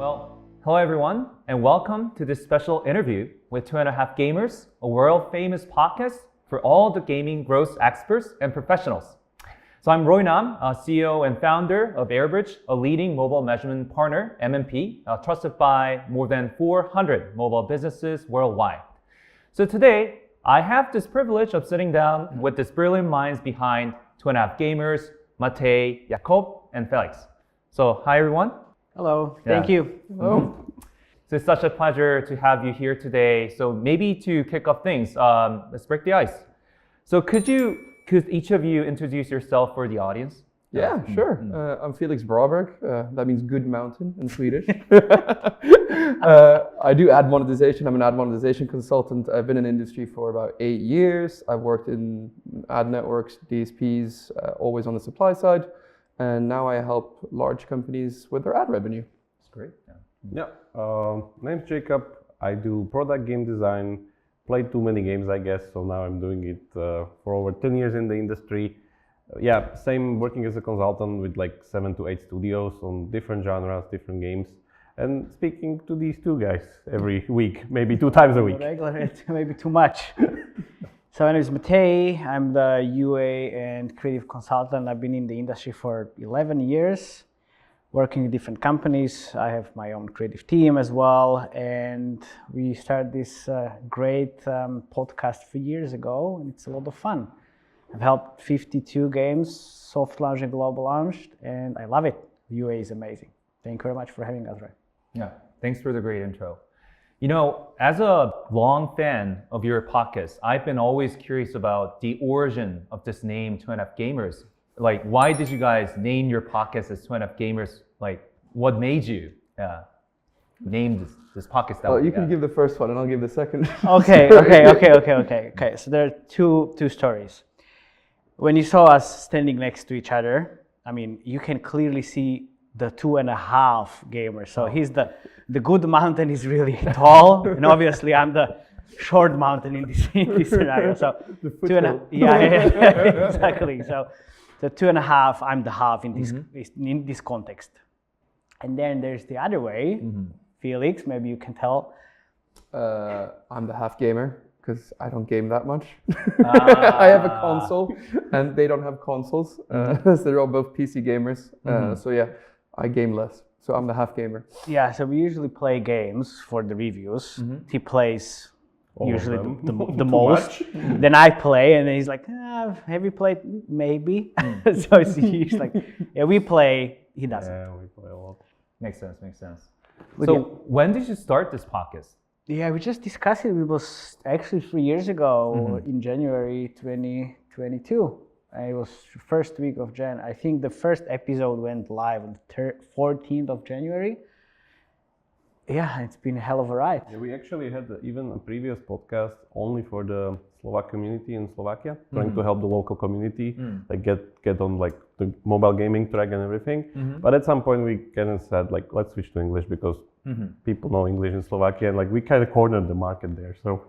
Well, hello everyone, and welcome to this special interview with 2.5 Gamers, a world-famous podcast for all the gaming growth experts and professionals. So I'm Roy Nam, CEO and founder of Airbridge, a leading mobile measurement partner, MMP, trusted by more than 400 mobile businesses worldwide. So today, I have this privilege of sitting down with these brilliant minds behind 2.5 Gamers, Matej, Jakob, and Felix. So hi everyone. Hello, thank you. Hello. So it's such a pleasure to have you here today. So maybe to kick off things, let's break the ice. So could each of you introduce yourself for the audience? Yeah, sure. I'm Felix Braberg. That means good mountain in Swedish. I do ad monetization. I'm an ad monetization consultant. I've been in industry for about 8 years. I've worked in ad networks, DSPs, always on the supply side. And now I help large companies with their ad revenue. That's great. Name's Jacob. I do product game design. Played too many games, I guess, so now I'm doing it for over 10 years in the industry. Same working as a consultant with like 7 to 8 studios on different genres, different games, and speaking to these two guys every week, maybe 2 times a week. Regular, it's maybe too much. So my name is Matej. I'm the UA and creative consultant. I've been in the industry for 11 years, working in different companies. I have my own creative team as well, and we started this great podcast 3 years ago, and it's a lot of fun. I've helped 52 games, soft launch and global launched, and I love it. UA is amazing. Thank you very much for having us, Ray. Yeah, thanks for the great intro. You know, as a long fan of your podcast, I've been always curious about the origin of this name, 2.5 Gamers. Like, why did you guys name your podcast as 2.5 Gamers? Like, what made you name this podcast that way? You can give the first one and I'll give the second. Okay. So there are two stories. When you saw us standing next to each other, I mean, you can clearly see the 2.5 gamers. So he's the good mountain is really tall, and obviously I'm the short mountain in this scenario. So the 2.5, yeah, exactly. So the 2.5, I'm the half in this context. And then there's the other way. Felix, maybe you can tell. I'm the half gamer because I don't game that much. I have a console and they don't have consoles. So they're all both PC gamers. So yeah, I game less. So I'm the half gamer. Yeah, so we usually play games for the reviews. He plays usually the most. Then I play, and then he's like, have you played? Maybe. So he's like, yeah, we play. He doesn't. Yeah, we play a lot. Makes sense. So when did you start this podcast? Yeah, we just discussed it. It was actually 3 years ago in January 2022. It was first week of Jan. I think the first episode went live on the 14th of January. Yeah, it's been a hell of a ride. Yeah, we actually had even a previous podcast only for the Slovak community in Slovakia, trying to help the local community, like get on like the mobile gaming track and everything. But at some point we kind of said like, let's switch to English because people know English in Slovakia, and like we kind of cornered the market there. So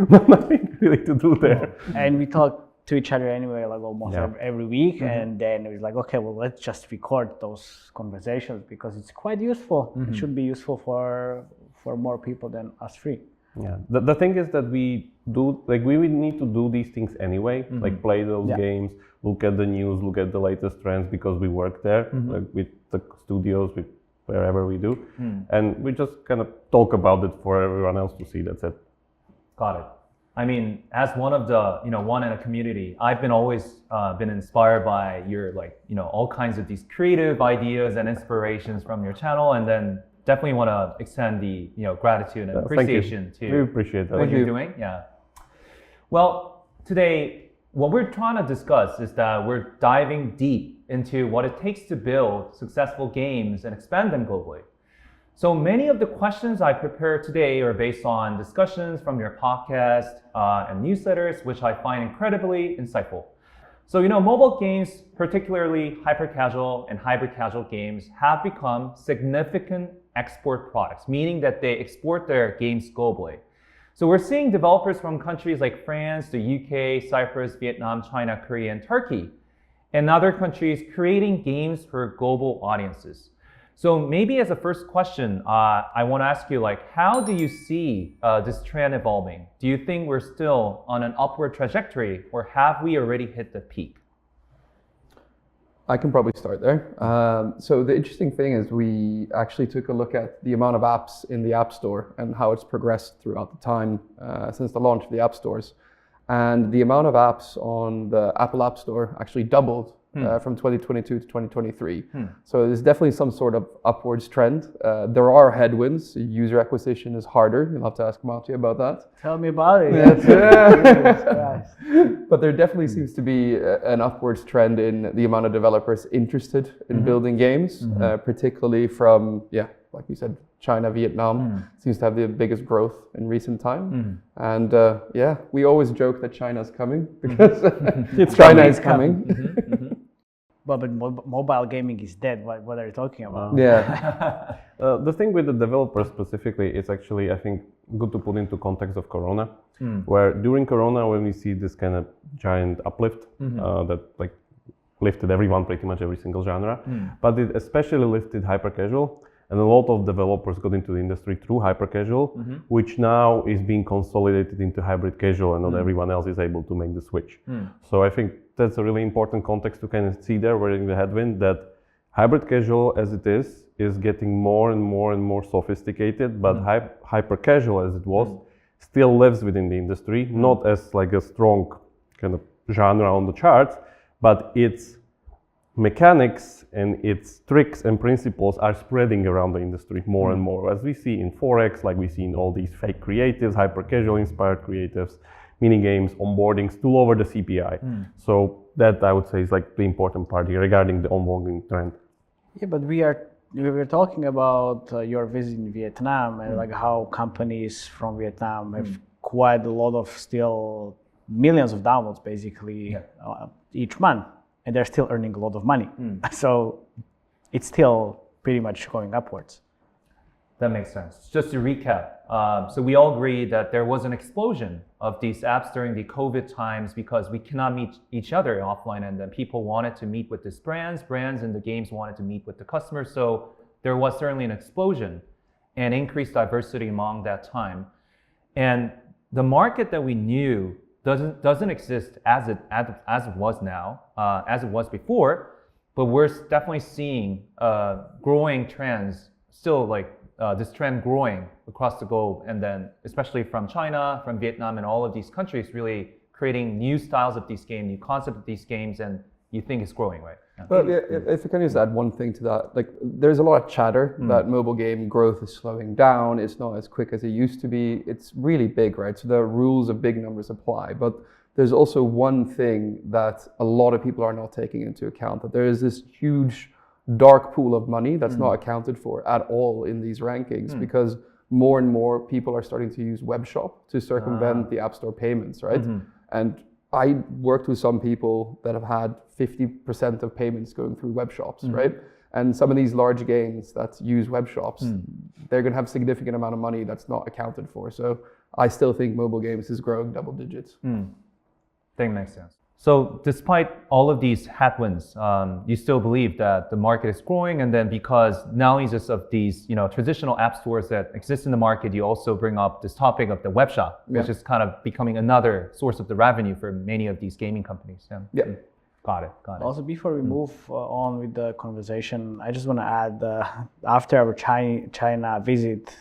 nothing really to do there. And we talk to each other anyway, like almost every week, and then it was like, okay, well, let's just record those conversations because it's quite useful. It should be useful for more people than us three. Yeah, the thing is that we would need to do these things anyway, like play those games, look at the news, look at the latest trends because we work there, like with the studios, with wherever we do, and we just kind of talk about it for everyone else to see. That's it. Got it. I mean, as one of the, one in a community, I've been always been inspired by your all kinds of these creative ideas and inspirations from your channel, and then definitely want to extend the, gratitude and appreciation to we appreciate that. what you're doing. Yeah. Well, today, what we're trying to discuss is that we're diving deep into what it takes to build successful games and expand them globally. So many of the questions I prepared today are based on discussions from your podcast and newsletters, which I find incredibly insightful. So, mobile games, particularly hyper-casual and hybrid-casual games, have become significant export products, meaning that they export their games globally. So we're seeing developers from countries like France, the UK, Cyprus, Vietnam, China, Korea, and Turkey, and other countries creating games for global audiences. So maybe as a first question, I want to ask you, like, how do you see this trend evolving? Do you think we're still on an upward trajectory, or have we already hit the peak? I can probably start there. So the interesting thing is we actually took a look at the amount of apps in the App Store and how it's progressed throughout the time since the launch of the App Stores. And the amount of apps on the Apple App Store actually doubled from 2022 to 2023. So there's definitely some sort of upwards trend. There are headwinds. User acquisition is harder. You'll have to ask Matti about that. Tell me about it. But there definitely seems to be an upwards trend in the amount of developers interested in building games, particularly from, like we said, China, Vietnam seems to have the biggest growth in recent time. And we always joke that China's coming because China is coming. But mobile gaming is dead. What are you talking about? Yeah. The thing with the developers specifically is actually, I think, good to put into context of Corona, where during Corona, when we see this kind of giant uplift that like lifted everyone, pretty much every single genre, but it especially lifted hyper casual. And a lot of developers got into the industry through hyper casual, which now is being consolidated into hybrid casual, and not everyone else is able to make the switch. So I think that's a really important context to kind of see there, we're in the headwind, that hybrid casual as it is getting more and more and more sophisticated, but hyper casual as it was still lives within the industry, not as like a strong kind of genre on the charts, but its mechanics and its tricks and principles are spreading around the industry more and more, as we see in Forex, like we see in all these fake creatives, hyper casual inspired creatives, mini games, onboardings, all over the CPI. So that I would say is like the important part here regarding the onboarding trend. Yeah, but we were talking about your visit in Vietnam and like how companies from Vietnam have quite a lot of still millions of downloads basically each month. And they're still earning a lot of money. So it's still pretty much going upwards. That makes sense. Just to recap, so we all agree that there was an explosion of these apps during the COVID times because we cannot meet each other offline, and then people wanted to meet with these brands and the games wanted to meet with the customers. So there was certainly an explosion and increased diversity among that time. And the market that we knew doesn't exist as it was now, as it was before, but we're definitely seeing growing trends, still like this trend growing across the globe, and then especially from China, from Vietnam, and all of these countries really creating new styles of these games, new concepts of these games, and you think it's growing, right? Well, if I can just add one thing to that, like there's a lot of chatter that mobile game growth is slowing down. It's not as quick as it used to be. It's really big, right? So the rules of big numbers apply. But there's also one thing that a lot of people are not taking into account, that there is this huge dark pool of money that's not accounted for at all in these rankings, because more and more people are starting to use web shop to circumvent the App Store payments, right? And I worked with some people that have had 50% of payments going through web shops, right? And some of these large games that use web shops, they're going to have significant amount of money that's not accounted for. So I still think mobile games is growing double digits. That makes sense. So despite all of these headwinds, you still believe that the market is growing, and then because now it's just of these traditional app stores that exist in the market, you also bring up this topic of the web shop, which is kind of becoming another source of the revenue for many of these gaming companies. Got it. Also, before we move on with the conversation, I just want to add, after our China visit,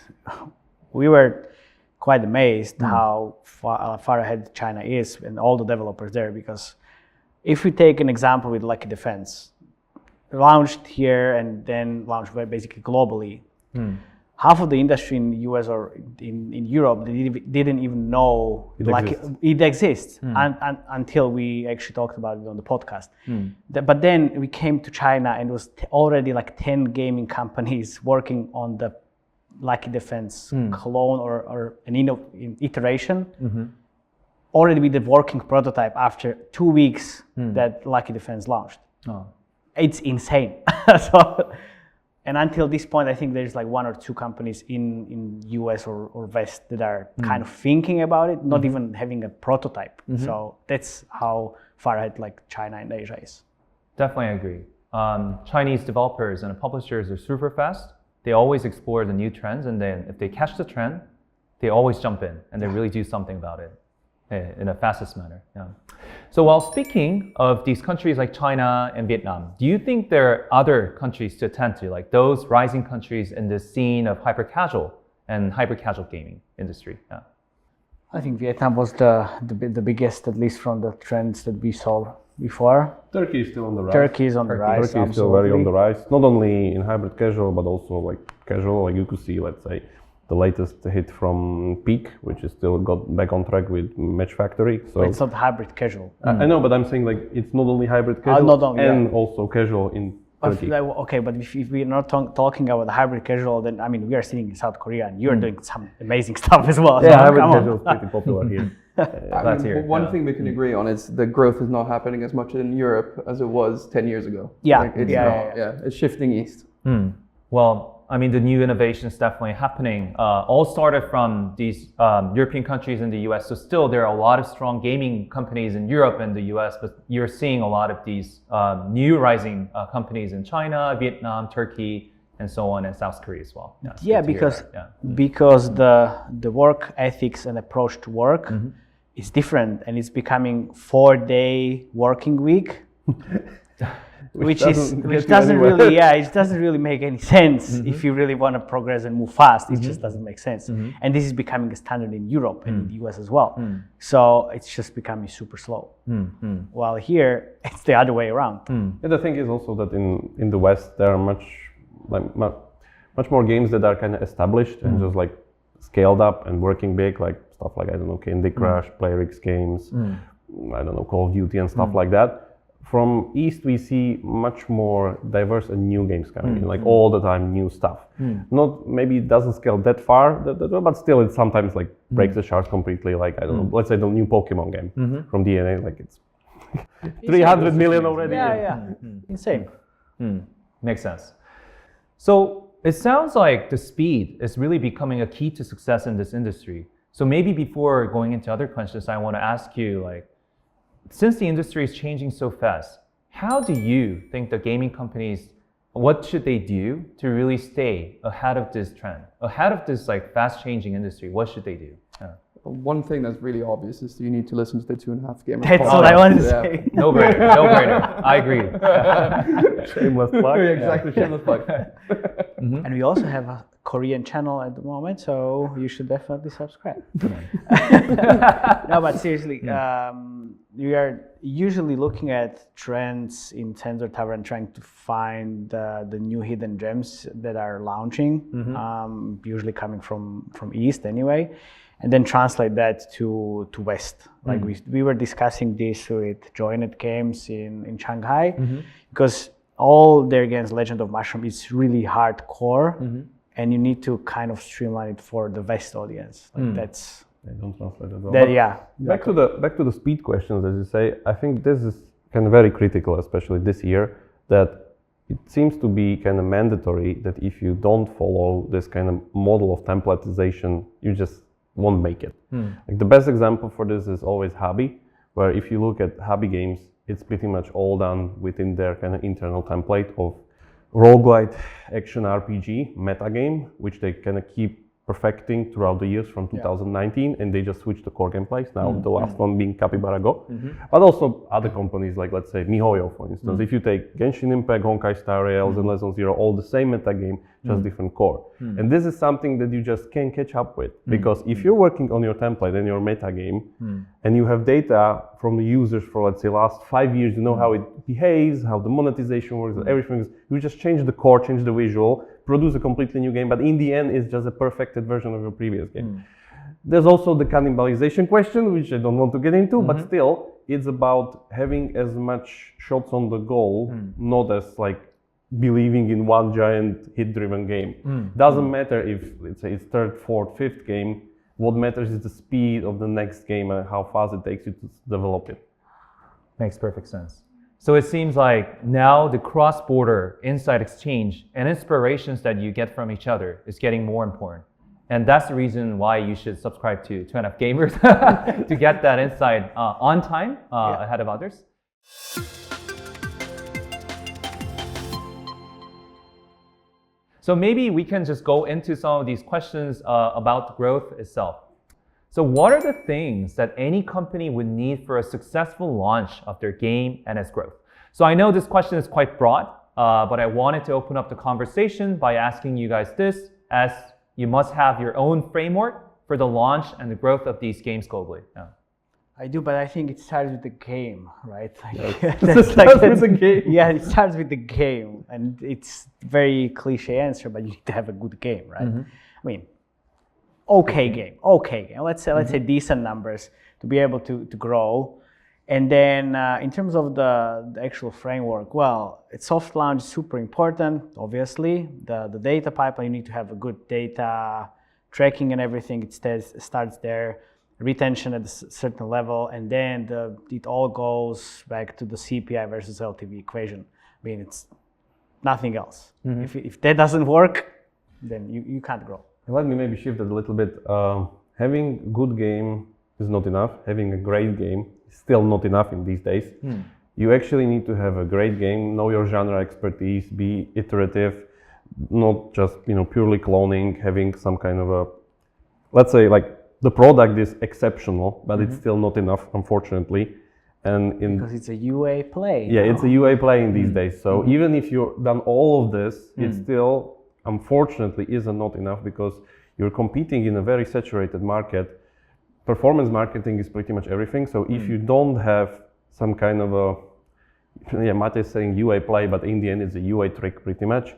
we were quite amazed how far ahead China is and all the developers there. Because if we take an example with Lucky Defense, launched here and then launched basically globally, half of the industry in the US or in Europe didn't even know it exists until we actually talked about it on the podcast. But then we came to China and it was already like 10 gaming companies working on the Lucky Defense clone or an iteration, already with the working prototype after 2 weeks that Lucky Defense launched. It's insane. And until this point, I think there's like 1 or 2 companies in US or West that are kind of thinking about it, not even having a prototype. So that's how far ahead like China and Asia is. Definitely agree. Chinese developers and publishers are super fast. They always explore the new trends, and then if they catch the trend, they always jump in and they really do something about it in a fastest manner. Yeah. So while speaking of these countries like China and Vietnam, do you think there are other countries to attend to, like those rising countries in the scene of hyper-casual and hyper-casual gaming industry? Yeah. I think Vietnam was the biggest, at least from the trends that we saw before. Turkey is still on the rise. Turkey is on the rise. Turkey is still very on the rise, not only in hybrid casual, but also like casual. Like you could see, let's say, the latest hit from Peak, which is still got back on track with Match Factory. So but it's not hybrid casual. I know, but I'm saying like it's not only hybrid casual, not only, and also casual in Turkey. Okay, but if we're not talking about the hybrid casual, then I mean we are sitting in South Korea and you're doing some amazing stuff as well. Yeah, so hybrid come on. casual is pretty popular here. One thing we can agree on is the growth is not happening as much in Europe as it was 10 years ago. Yeah, it's shifting east. Well, I mean, the new innovation is definitely happening. All started from these European countries and the US. So still, there are a lot of strong gaming companies in Europe and the US, but you're seeing a lot of these new rising companies in China, Vietnam, Turkey, and so on, and South Korea as well. Yeah, because the work ethics and approach to work is different, and it's becoming 4-day working week. Which doesn't really make any sense if you really want to progress and move fast. It just doesn't make sense. And this is becoming a standard in Europe and in the US as well. So it's just becoming super slow. While here, it's the other way around. Yeah, the thing is also that in the West there are much more games that are kind of established and just like scaled up and working big, like stuff like, I don't know, Candy Crush, Playrix games, I don't know, Call of Duty and stuff like that. From East, we see much more diverse and new games coming in, like all the time new stuff. Not maybe it doesn't scale that far, but still it sometimes like breaks the shards completely. Like I don't know, let's say the new Pokemon game from DNA, like it's 300 million already. Insane. Makes sense. So it sounds like the speed is really becoming a key to success in this industry. So maybe before going into other questions, I want to ask you, like, since the industry is changing so fast, how do you think the gaming companies, what should they do to really stay ahead of this trend, ahead of this like fast changing industry? What should they do? One thing that's really obvious is you need to listen to the 2.5 Gamers. That's what I wanted to say. No brainer. I agree. Shameless plug. Exactly, shameless plug. And we also have a Korean channel at the moment, so you should definitely subscribe. No, but seriously, we are usually looking at trends in Sensor Tower and trying to find the new hidden gems that are launching, usually coming from East anyway, and then translate that to West. Like we were discussing this with Joinet Games in Shanghai, because all their games, Legend of Mushroom, is really hardcore. And you need to kind of streamline it for the West audience. Like that's they don't translate at all. Back to the speed questions, as you say. I think this is kind of very critical, especially this year, that it seems to be kind of mandatory that if you don't follow this kind of model of templatization, you just won't make it. Like the best example for this is always Hobby, where if you look at Hobby games, it's pretty much all done within their kind of internal template of roguelite action RPG metagame, which they kind of keep perfecting throughout the years from 2019, and they just switched the core gameplays. Now the last one being Capybara Go, but also other companies like, let's say, MiHoYo, for instance. If you take Genshin Impact, Honkai Star Rails, and Legend Zero, all the same metagame, just different core. And this is something that you just can't catch up with, because if you're working on your template and your metagame, and you have data from the users for, let's say, last 5 years, you know how it behaves, how the monetization works, everything is, you just change the core, change the visual, produce a completely new game, but in the end, it's just a perfected version of your previous game. There's also the cannibalization question, which I don't want to get into, but still, it's about having as much shots on the goal, not as like believing in one giant hit-driven game. Doesn't matter if, let's say, it's third, fourth, fifth game. What matters is the speed of the next game and how fast it takes you to develop it. Makes perfect sense. So it seems like now the cross-border insight exchange and inspirations that you get from each other is getting more important. And that's the reason why you should subscribe to 2.5 Gamers to get that insight on time ahead of others. So maybe we can just go into some of these questions about growth itself. So what are the things that any company would need for a successful launch of their game and its growth? So I know this question is quite broad, but I wanted to open up the conversation by asking you guys this, as you must have your own framework for the launch and the growth of these games globally. Yeah. I do, but I think it starts with the game, right? With the game. Yeah, it starts with the game, and it's very cliche answer, but you need to have a good game, right? I mean, okay game. Let's say decent numbers to be able to grow, and then in terms of the actual framework, well, it's soft launch is super important. Obviously, the data pipeline, you need to have a good data tracking and everything. It starts there. Retention at a certain level, and then it all goes back to the CPI versus LTV equation. I mean, it's nothing else. If that doesn't work, then you can't grow. Let me maybe shift it a little bit. Having a good game is not enough. Having a great game is still not enough in these days. You actually need to have a great game, know your genre expertise, be iterative, not just purely cloning, having some kind of a, let's say, like, the product is exceptional, but it's still not enough, unfortunately. And because it's a UA play. Yeah, it's a UA play in these days. So even if you've done all of this, it still, unfortunately, isn't not enough, because you're competing in a very saturated market. Performance marketing is pretty much everything. So if you don't have some kind of a, Mate is saying UA play, but in the end it's a UA trick pretty much,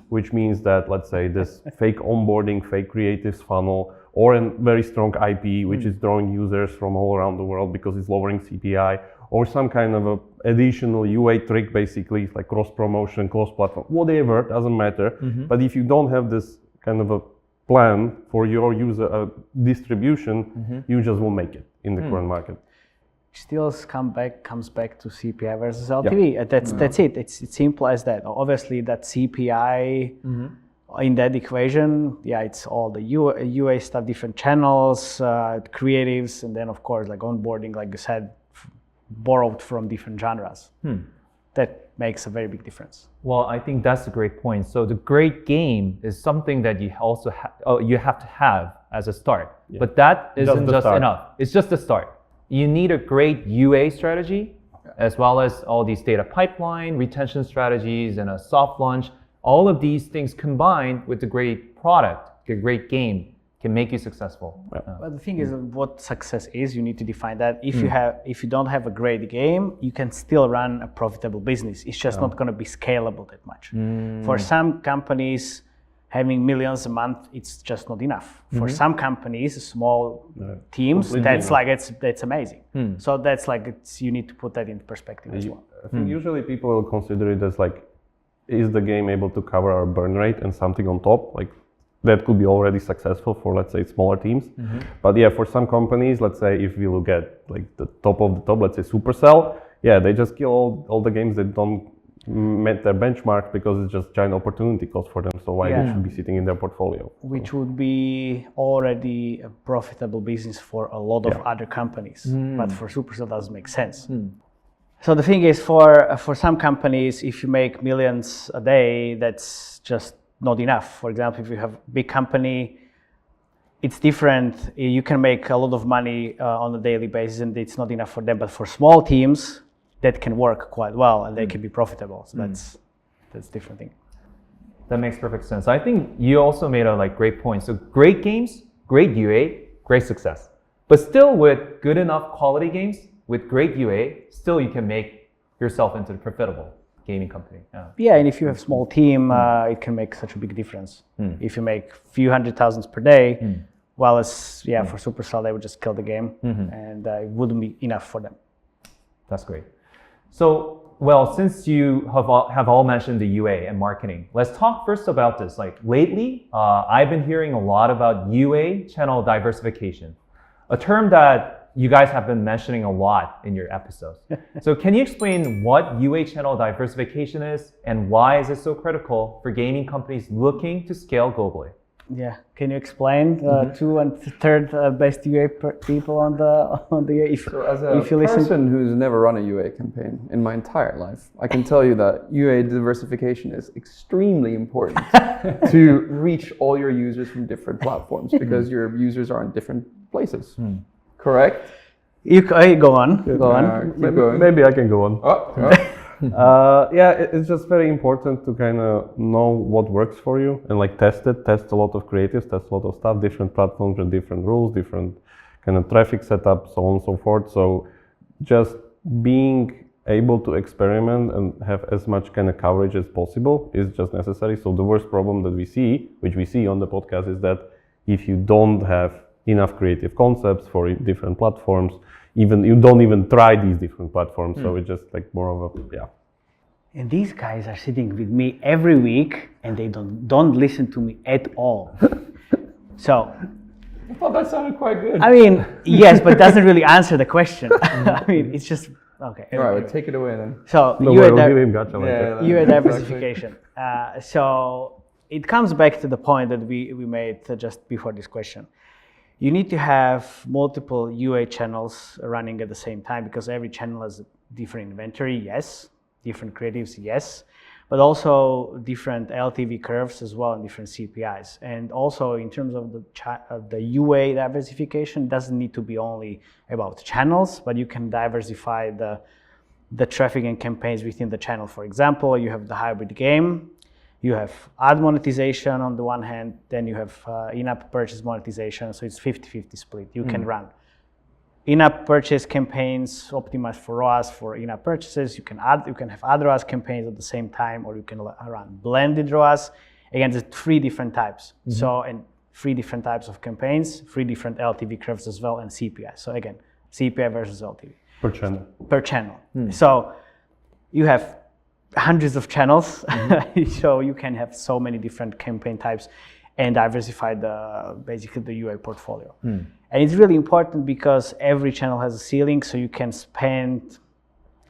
which means that, let's say, this fake onboarding, fake creatives funnel, or a very strong IP, which is drawing users from all around the world because it's lowering CPI, or some kind of a additional UA trick, basically, like cross promotion, cross platform, whatever, doesn't matter. But if you don't have this kind of a plan for your user distribution, you just won't make it in the current market. Still comes back to CPI versus LTV. Yeah. That's it. It's simple as that. Obviously, that CPI in that equation, it's all the UA stuff, different channels, creatives, and then of course like onboarding, like you said, borrowed from different genres. That makes a very big difference. Well, I think that's a great point. So the great game is something that you also you have to have as a start, but that isn't just enough. It's just a start. You need a great UA strategy, as well as all these data pipeline, retention strategies, and a soft launch. All of these things combined with a great product, a great game, can make you successful. But the thing is, what success is, you need to define that. If you don't have a great game, you can still run a profitable business. It's just not going to be scalable that much. For some companies, having millions a month, it's just not enough. For some companies, small teams, that's amazing. So that's like, you need to put that into perspective as well. I think usually people will consider it as like, is the game able to cover our burn rate and something on top? Like, that could be already successful for, let's say, smaller teams. But yeah, for some companies, let's say if we look at like the top of the top, let's say Supercell, they just kill all the games that don't met their benchmark because it's just giant opportunity cost for them. So why they should be sitting in their portfolio? Which would be already a profitable business for a lot of other companies, but for Supercell doesn't make sense. So the thing is, for some companies, if you make millions a day, that's just not enough. For example, if you have a big company, it's different. You can make a lot of money on a daily basis, and it's not enough for them. But for small teams, that can work quite well, and they can be profitable. So that's a different thing. That makes perfect sense. I think you also made a great point. So great games, great UA, great success. But still, with good enough quality games, with great UA, still you can make yourself into a profitable gaming company. Yeah, and if you have a small team, it can make such a big difference. If you make a few hundred thousands per day, well, for Supercell, they would just kill the game, and it wouldn't be enough for them. That's great. So, well, since you have all mentioned the UA and marketing, let's talk first about this. Like lately, I've been hearing a lot about UA channel diversification, a term that you guys have been mentioning a lot in your episodes. So can you explain what UA channel diversification is and why is it so critical for gaming companies looking to scale globally? Yeah, can you explain 2 and 3rd best UA people on the if, So as a if you listen? person who's never run a UA campaign in my entire life, I can tell you that UA diversification is extremely important to reach all your users from different platforms because your users are in different places. Correct? You go on. Go on. Keep going. Maybe I can go on. Oh. It's just very important to kind of know what works for you and like test a lot of creatives, test a lot of stuff, different platforms and different rules, different kind of traffic setup, so on and so forth. So just being able to experiment and have as much kind of coverage as possible is just necessary. So the worst problem that we see, which we see on the podcast, is that if you don't have enough creative concepts for different platforms, you don't even try these different platforms. So it's just like more of a, And these guys are sitting with me every week, and they don't listen to me at all. So, I thought that sounded quite good. I mean, yes, but it doesn't really answer the question. I mean, it's just okay. All right, take it away then. So no, we'll give him gotcha later. UA diversification. So it comes back to the point that we made just before this question. You need to have multiple UA channels running at the same time because every channel has different inventory, yes, different creatives, yes, but also different LTV curves as well and different CPIs. And also in terms of the UA diversification, it doesn't need to be only about channels, but you can diversify the traffic and campaigns within the channel. For example, you have the hybrid game. You have ad monetization on the one hand, then you have in-app purchase monetization, so it's 50-50 split. You can run in-app purchase campaigns optimized for ROAS for in-app purchases. You can have ad ROAS campaigns at the same time, or you can run blended ROAS. Again, there's 3 different types. So, and 3 different types of campaigns, 3 different LTV curves as well, and CPI. So again, CPI versus LTV. Per channel. So you have hundreds of channels, so you can have so many different campaign types and diversify basically the UA portfolio. And it's really important because every channel has a ceiling, so you can spend,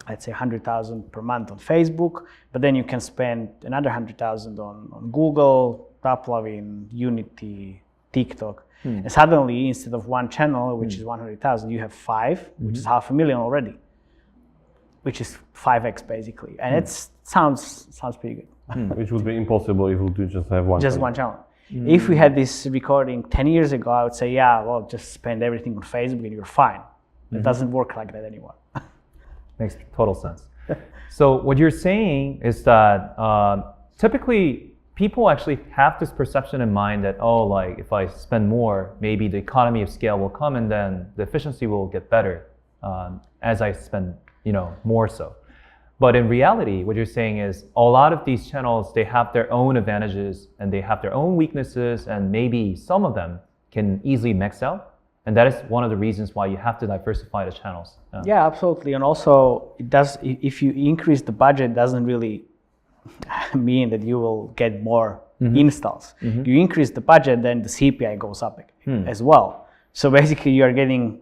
let's say, 100,000 per month on Facebook, but then you can spend another 100,000 on Google, Taplavin, Unity, TikTok. And suddenly, instead of 1 channel, which is 100,000, you have 5, which is 500,000 already, which is 5x basically, and it sounds pretty good. Which would be impossible if we would just have one. Just one channel. If we had this recording 10 years ago, I would say, yeah, well, just spend everything on Facebook and you're fine. It doesn't work like that anymore. Makes total sense. So what you're saying is that typically people actually have this perception in mind that, oh, like if I spend more, maybe the economy of scale will come and then the efficiency will get better as I spend, more so. But in reality, what you're saying is a lot of these channels, they have their own advantages and they have their own weaknesses, and maybe some of them can easily max out. And that is one of the reasons why you have to diversify the channels. Yeah, absolutely. And also, if you increase the budget, it doesn't really mean that you will get more installs. You increase the budget, then the CPI goes up as well. So basically, you are getting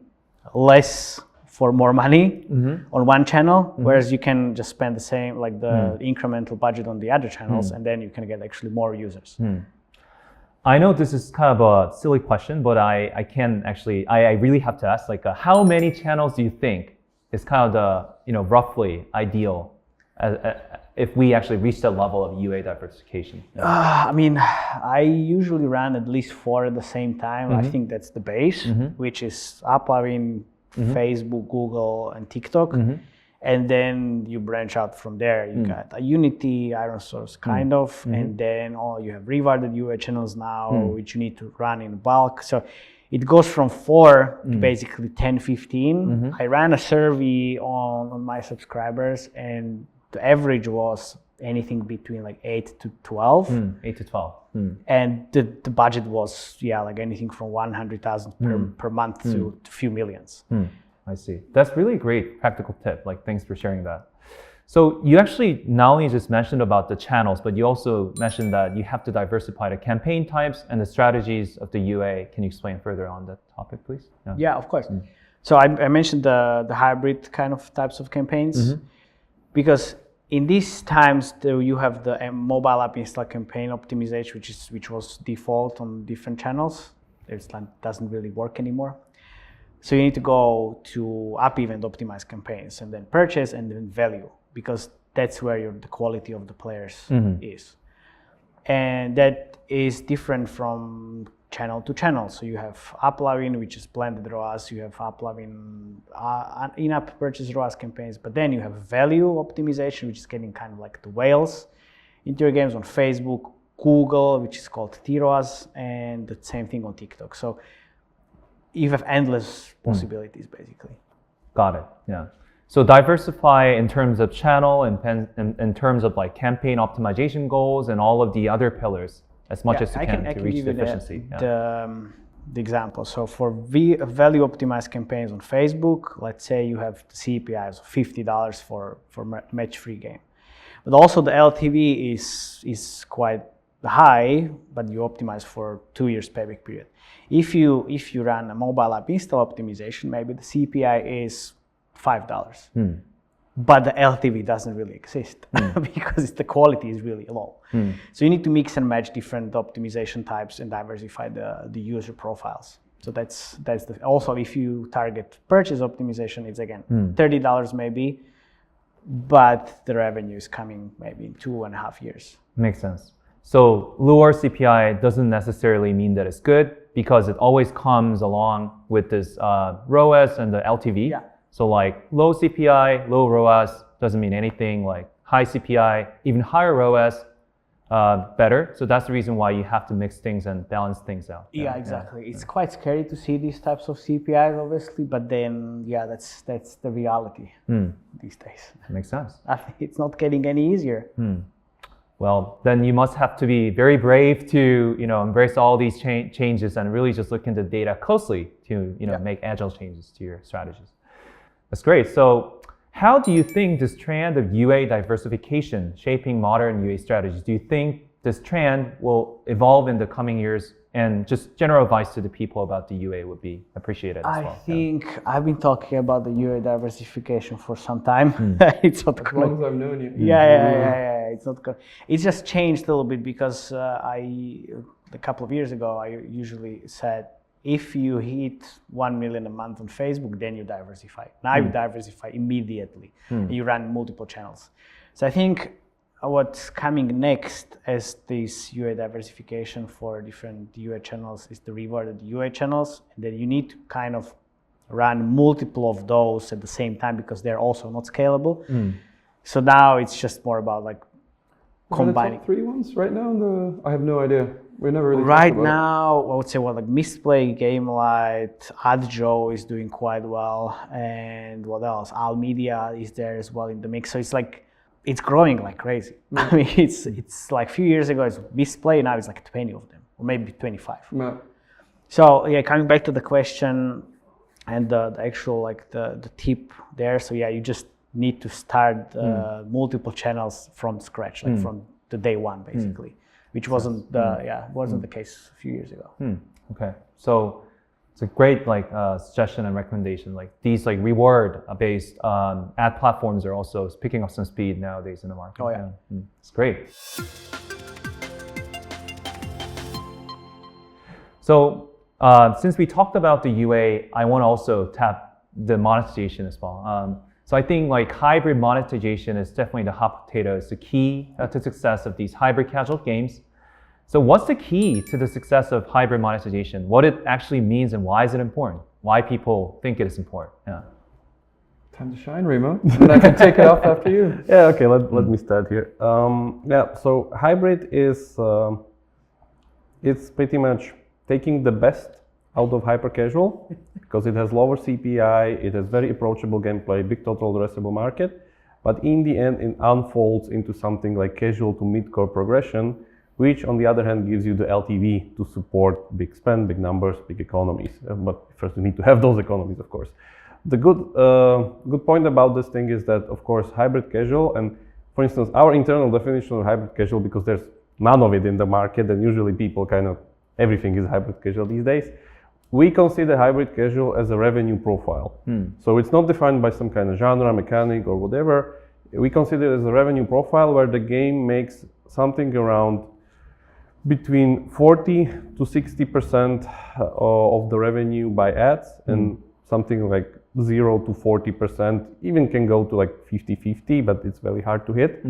less for more money on one channel, whereas you can just spend the same, like the incremental budget on the other channels, and then you can get actually more users. I know this is kind of a silly question, but I really have to ask, like, how many channels do you think is kind of the, roughly ideal if we actually reach that level of UA diversification? I mean, I usually run at least 4 at the same time. I think that's the base, which is uploading Facebook, Google, and TikTok. And then you branch out from there. You got a Unity, Iron Source, kind of, and then you have rewarded UA channels now, which you need to run in bulk. So it goes from 4 to basically 10, 15. I ran a survey on my subscribers, and the average was anything between like 8 to 12. 8 to 12. And the budget was, like anything from 100,000 per month to a few millions. I see. That's really a great practical tip. Like, thanks for sharing that. So you actually not only just mentioned about the channels, but you also mentioned that you have to diversify the campaign types and the strategies of the UA. Can you explain further on that topic, please? Yeah, of course. So I mentioned the hybrid kind of types of campaigns, because in these times, you have the mobile app install campaign optimization, which was default on different channels. It doesn't really work anymore. So you need to go to app event optimized campaigns and then purchase and then value, because that's where the quality of the players is. And that is different from channel to channel. So you have uploving, which is blended ROAS, you have uploving in-app purchase ROAS campaigns, but then you have value optimization, which is getting kind of like the whales into your games on Facebook, Google, which is called TROAS, and the same thing on TikTok. So you have endless possibilities, basically. Got it. Yeah. So diversify in terms of channel and in terms of like campaign optimization goals and all of the other pillars as much as you can to reach the efficiency. The example. So for value optimized campaigns on Facebook, let's say you have the CPIs of $50 for match-free game, but also the LTV is quite high, but you optimize for 2 years payback period. If you run a mobile app install optimization, maybe the CPI is $5, but the LTV doesn't really exist because the quality is really low. So you need to mix and match different optimization types and diversify the user profiles. So that's also if you target purchase optimization, it's again $30 maybe, but the revenue is coming maybe in 2.5 years. Makes sense. So lower CPI doesn't necessarily mean that it's good, because it always comes along with this ROAS and the LTV. Yeah. So like low CPI, low ROAS doesn't mean anything. Like high CPI, even higher ROAS, better. So that's the reason why you have to mix things and balance things out. Yeah, exactly. It's quite scary to see these types of CPIs, obviously, but then that's the reality these days. Makes sense. I think it's not getting any easier. Well, then you must have to be very brave to embrace all these changes and really just look into data closely to make agile changes to your strategies. That's great. So how do you think this trend of UA diversification shaping modern UA strategies? Do you think this trend will evolve in the coming years? And just general advice to the people about the UA would be appreciated as well. I think I've been talking about the UA diversification for some time. It's not as long as I've known you. Yeah. It's not good. It's just changed a little bit because a couple of years ago, I usually said, if you hit 1 million a month on Facebook, then you diversify. Now you diversify immediately. You run multiple channels. So I think what's coming next as this UA diversification for different UA channels is the rewarded UA channels. And then you need to kind of run multiple of those at the same time because they're also not scalable. So now it's just more about like combining. The top 3 ones right now? I have no idea. We never really right now, I would say like Misplay, GameLight, AdJoe is doing quite well, and what else? Al Media is there as well in the mix. So it's like it's growing like crazy. I mean, it's like a few years ago it's Misplay, now it's like 20 of them, or maybe 25. Yeah. So yeah, coming back to the question and the actual like the tip there. So yeah, you just need to start multiple channels from scratch, like from the day one, basically, which wasn't the case a few years ago. Okay, so it's a great suggestion and recommendation. Like these reward based ad platforms are also picking up some speed nowadays in the market. Oh yeah, it's great. So since we talked about the UA, I want to also tap the monetization as well. So I think hybrid monetization is definitely the hot potato. It's the key to success of these hybrid casual games. So what's the key to the success of hybrid monetization? What it actually means and why is it important? Why people think it is important? Yeah. Time to shine, Remo. And I can take it off after you. Yeah, okay, let me start here. So hybrid is, it's pretty much taking the best out of hyper casual because it has lower CPI, it has very approachable gameplay, big total addressable market, but in the end it unfolds into something like casual to mid-core progression, which on the other hand gives you the LTV to support big spend, big numbers, big economies. But first you need to have those economies, of course. The good point about this thing is that, of course, hybrid casual, and for instance, our internal definition of hybrid casual, because there's none of it in the market, and usually people everything is hybrid casual these days. We consider hybrid casual as a revenue profile. So it's not defined by some kind of genre, mechanic, or whatever. we consider it as a revenue profile where the game makes something around between 40 to 60% of the revenue by ads, and something like 0 to 40%, even can go to like 50-50, but it's very hard to hit,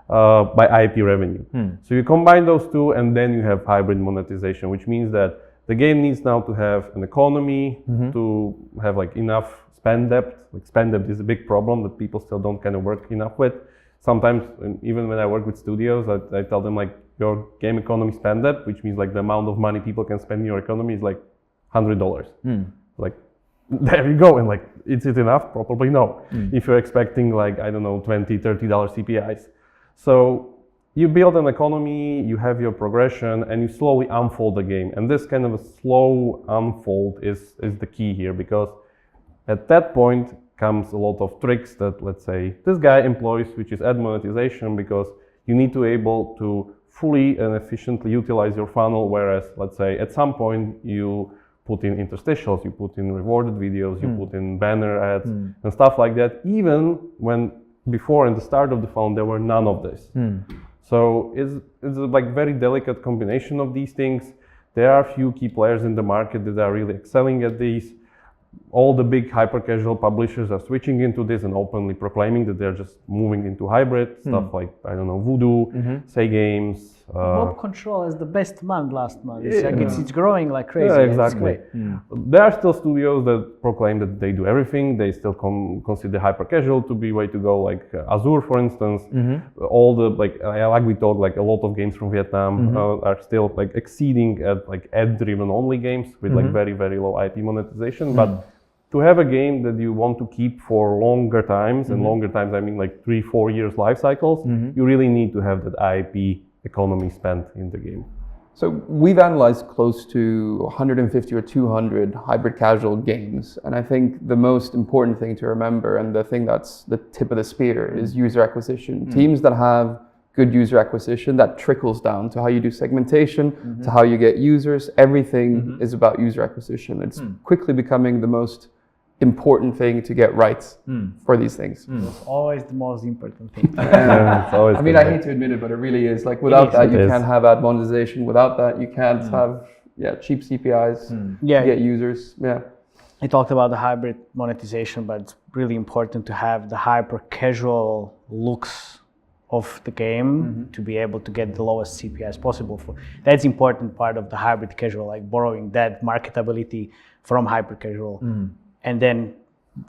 by IP revenue. So you combine those two, and then you have hybrid monetization, which means that the game needs now to have an economy, to have like enough spend depth. Like spend depth is a big problem that people still don't kind of work enough with. Sometimes, even when I work with studios, I tell them like, your game economy spend depth, which means like the amount of money people can spend in your economy is like $100. Like, there you go. And like, is it enough? Probably no. If you're expecting like, I don't know, $20, $30 CPIs. So you build an economy, you have your progression, and you slowly unfold the game. And this kind of a slow unfold is the key here, because at that point comes a lot of tricks that, let's say, this guy employs, which is ad monetization, because you need to be able to fully and efficiently utilize your funnel, whereas, let's say, at some point you put in interstitials, you put in rewarded videos, you put in banner ads and stuff like that, even when before in the start of the funnel there were none of this. So it's a like very delicate combination of these things. There are a few key players in the market that are really excelling at these. All the big hyper-casual publishers are switching into this and openly proclaiming that they're just moving into hybrid stuff like, I don't know, Voodoo, Say Games. Mob Control is the best month last month. It's like it's growing like crazy. Yeah, exactly. There are still studios that proclaim that they do everything. They still consider hyper-casual to be way to go, like Azure, for instance. All the, like we talk, like a lot of games from Vietnam are still like exceeding at like ad-driven only games with like very, very low IP monetization. But to have a game that you want to keep for longer times, and longer times I mean like 3-4 years life cycles, you really need to have that IP economy spent in the game. So we've analyzed close to 150 or 200 hybrid casual games, and I think the most important thing to remember, and the thing that's the tip of the spear, is user acquisition. Teams that have good user acquisition, that trickles down to how you do segmentation, to how you get users. Everything is about user acquisition. It's quickly becoming the most important thing to get right for these things. It's always the most important thing. It's always I mean, I hate to admit it, but it really is. Like, without that, you can't have ad monetization. Without that, you can't have cheap CPIs to get users. I talked about the hybrid monetization, but it's really important to have the hyper casual looks of the game to be able to get the lowest CPI as possible. That's important part of the hybrid casual, like borrowing that marketability from hyper casual. And then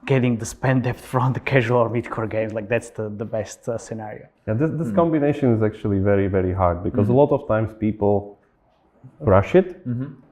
getting the spend depth from the casual or mid-core games, like that's the best scenario. Yeah, this combination is actually very, very hard, because a lot of times people rush it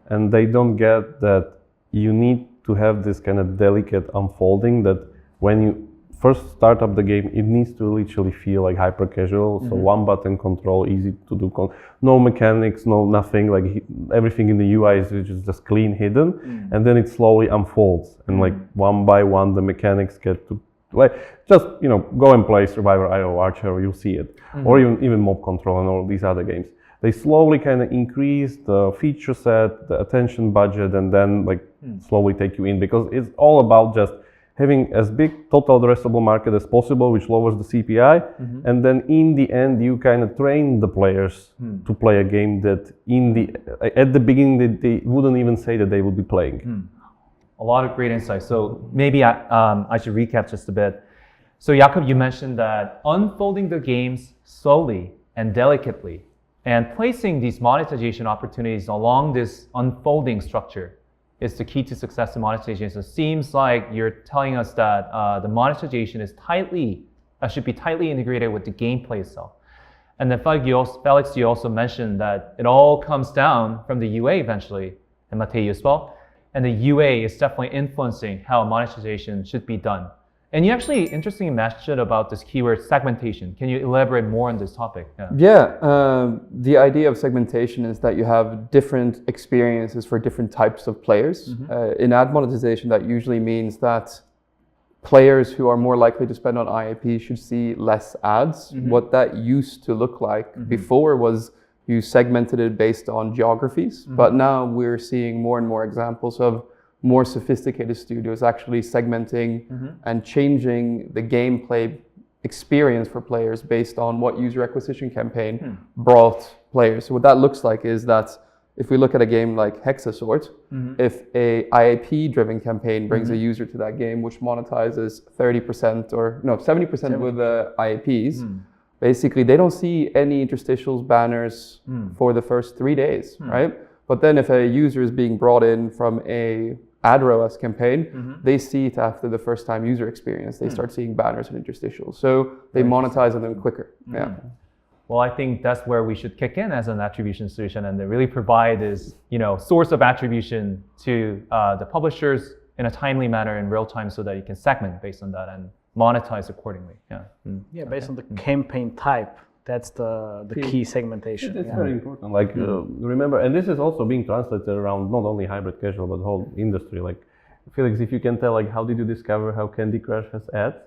and they don't get that you need to have this kind of delicate unfolding, that when you first start up the game, it needs to literally feel like hyper casual. So one button control, easy to do, no mechanics, no nothing, like everything in the UI is just clean hidden, and then it slowly unfolds, and like one by one the mechanics get to, like, just, you know, go and play Survivor.io, Archer, you'll see it, or even Mob Control and all these other games. They slowly kind of increase the feature set, the attention budget, and then like slowly take you in, because it's all about just having as big total addressable market as possible, which lowers the CPI, and then in the end you kind of train the players to play a game that at the beginning they wouldn't even say that they would be playing. A lot of great insights. So maybe I should recap just a bit. So Jakub, you mentioned that unfolding the games slowly and delicately, and placing these monetization opportunities along this unfolding structure is the key to success in monetization. So it seems like you're telling us that the monetization is should be tightly integrated with the gameplay itself. And then Felix, you also mentioned that it all comes down from the UA eventually, and Matei as well. And the UA is definitely influencing how monetization should be done. And you actually interestingly mentioned about this keyword segmentation. Can you elaborate more on this topic? The idea of segmentation is that you have different experiences for different types of players. In ad monetization, that usually means that players who are more likely to spend on IAP should see less ads. What that used to look like before was you segmented it based on geographies, but now we're seeing more and more examples of more sophisticated studios actually segmenting and changing the gameplay experience for players based on what user acquisition campaign brought players. So what that looks like is that if we look at a game like Hexasort, if a IAP-driven campaign brings a user to that game, which monetizes 30% or no 70% with the IAPs, basically they don't see any interstitials, banners for the first 3 days, right? But then if a user is being brought in from a ad ROAS campaign, they see it after the first time user experience. They start seeing banners and interstitials. So they monetize on them quicker. Yeah. Well, I think that's where we should kick in as an attribution solution and really provide this, source of attribution to the publishers in a timely manner in real time so that you can segment based on that and monetize accordingly. Yeah, based on the campaign type. That's the key segmentation. It's very important. Like remember, and this is also being translated around not only hybrid casual but the whole industry. Like Felix, if you can tell, like how did you discover how Candy Crush has ads?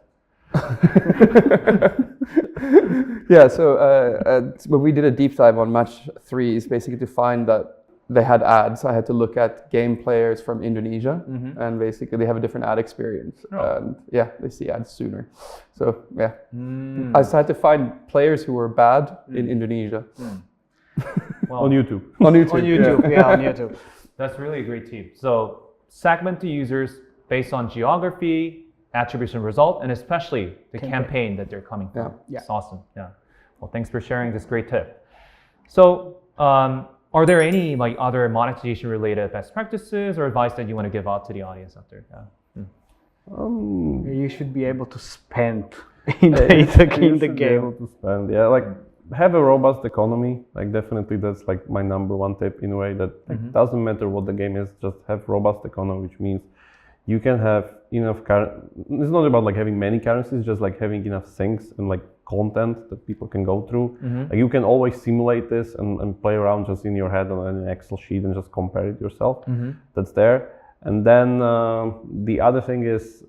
Yeah, so when we did a deep dive on match 3, is basically to find that they had ads. I had to look at game players from Indonesia, and basically they have a different ad experience. And yeah, they see ads sooner. So yeah, I had to find players who were bad in Indonesia. Well, on YouTube. On YouTube. On YouTube, yeah, on YouTube. That's really a great tip. So segment the users based on geography, attribution result, and especially the campaign that they're coming from. Yeah. It's awesome. Yeah. Well, thanks for sharing this great tip. So, are there any other monetization related best practices or advice that you want to give out to the audience out there? You should be able to spend in the game. Able to spend, have a robust economy. Like definitely, that's like my number one tip in a way that doesn't matter what the game is, just have robust economy, which means you can have enough it's not about having many currencies, just having enough things and content that people can go through. Like you can always simulate this and play around just in your head on an Excel sheet and just compare it yourself. That's there. And then the other thing is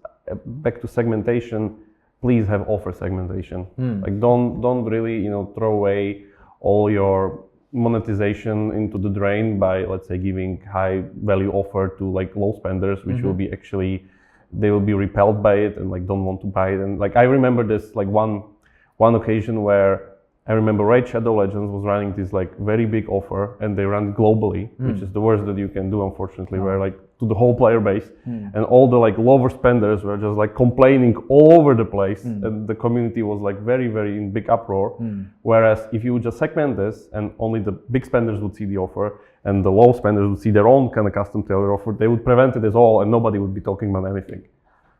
back to segmentation. Please have offer segmentation. Like don't really throw away all your monetization into the drain by, let's say, giving high value offer to low spenders, which will be actually, they will be repelled by it and don't want to buy it. And I remember this one occasion where I remember Raid Shadow Legends was running this very big offer, and they ran globally, which is the worst that you can do, unfortunately, where to the whole player base, and all the lower spenders were just complaining all over the place, and the community was very, very in big uproar. Whereas if you would just segment this, and only the big spenders would see the offer, and the low spenders would see their own kind of custom tailored offer, they would prevent it as all, and nobody would be talking about anything.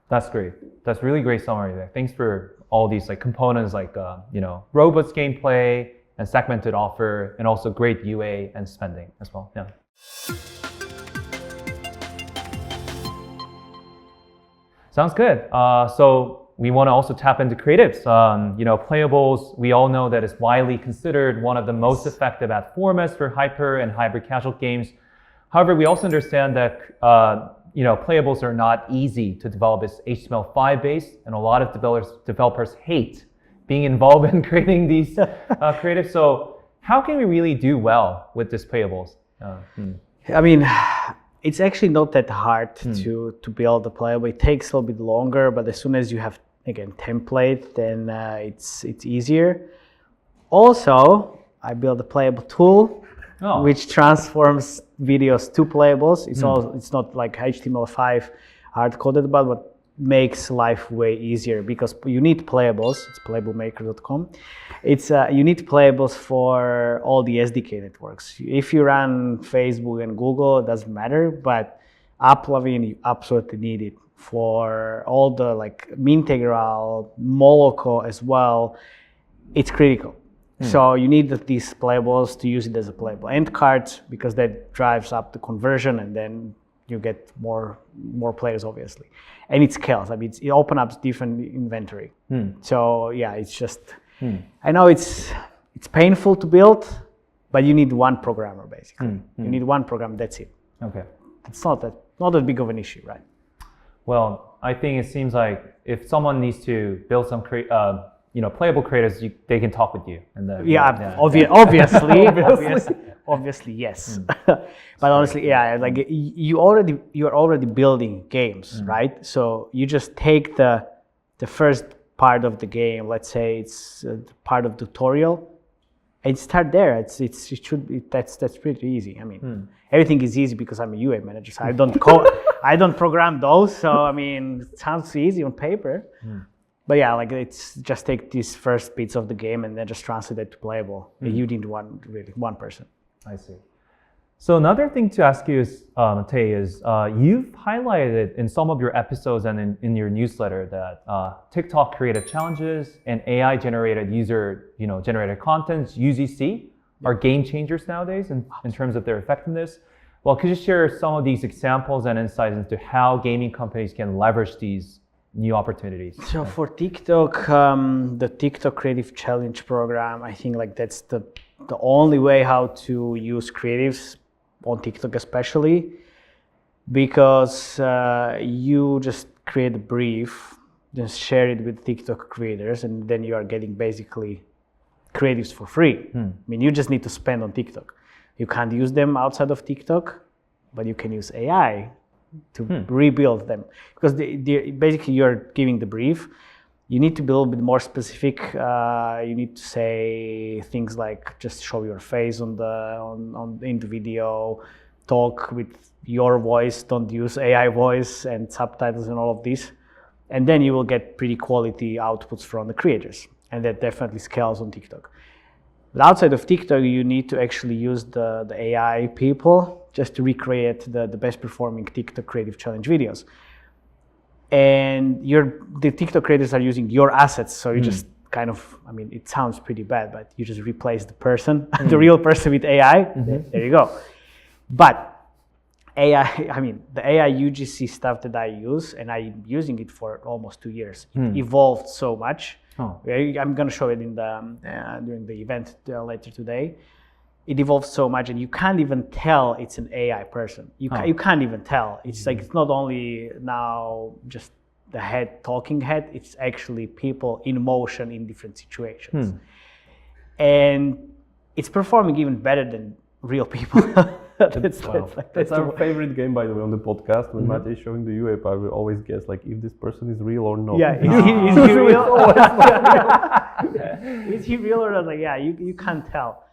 That's great. That's really great summary there. Thanks for all these components robust gameplay and segmented offer, and also great UA and spending as well. Yeah. Sounds good. So we want to also tap into creatives. Playables, we all know that it's widely considered one of the most effective ad formats for hyper and hybrid casual games. However, we also understand that playables are not easy to develop. It's HTML5 based, and a lot of developers hate being involved in creating these creatives. So how can we really do well with these playables? I mean, it's actually not that hard to build a playable. It takes a little bit longer, but as soon as you have, again, template, then it's easier. Also, I built a playable tool which transforms videos to playables. It's not like HTML5 hard-coded, but makes life way easier, because you need playables. It's playablemmaker.com. You need playables for all the SDK networks. If you run Facebook and Google, it doesn't matter, but AppLovin, you absolutely need it for all the Mintegral, Moloko as well. It's critical. So you need these playables to use it as a playable end card, because that drives up the conversion, and then you get more players, obviously. And it scales. I mean, it opens up different inventory. So yeah, it's just, I know it's painful to build, but you need one programmer, basically. You need one program, that's it. Okay. It's not that big of an issue, right? Well, I think it seems like if someone needs to build some playable creators, they can talk with you. And obviously, yes. But honestly, you're already building games, right? So you just take the first part of the game. Let's say it's part of the tutorial, and start there. It should be that's pretty easy. I mean, everything is easy because I'm a UA manager. So I don't I don't program those. So I mean, it sounds easy on paper. But yeah, like it's just take these first bits of the game and then just translate it to playable. You need one person. I see. So another thing to ask you is, Matej, is you've highlighted in some of your episodes and in your newsletter that TikTok creative challenges and AI generated generated content, UGC, are game changers nowadays in terms of their effectiveness. Well, could you share some of these examples and insights into how gaming companies can leverage these new opportunities? So for TikTok, the TikTok Creative Challenge program, I think like that's the only way how to use creatives on TikTok, especially because you just create a brief, just share it with TikTok creators, and then you are getting basically creatives for free. I mean, you just need to spend on TikTok. You can't use them outside of TikTok, but you can use AI to rebuild them, because basically you're giving the brief. You need to be a little bit more specific. You need to say things like just show your face in the video, talk with your voice, don't use AI voice and subtitles and all of this. And then you will get pretty quality outputs from the creators. And that definitely scales on TikTok. But outside of TikTok, you need to actually use the AI people just to recreate the best performing TikTok Creative Challenge videos. And the TikTok creators are using your assets, so you just kind of, I mean, it sounds pretty bad, but you just replace the person, the real person with AI. There you go. But AI, I mean, the AI UGC stuff that I use, and I'm using it for almost 2 years, it evolved so much. I'm going to show it in during the event later today. It evolves so much, and you can't even tell it's an AI person. You can't even tell. It's like it's not only now just the talking head. It's actually people in motion in different situations, and it's performing even better than real people. That's our favorite game, by the way, on the podcast. When Matej is showing the UA part, we always guess like if this person is real or not. Yeah, is he real? Is he real or not? Like, yeah, you can't tell.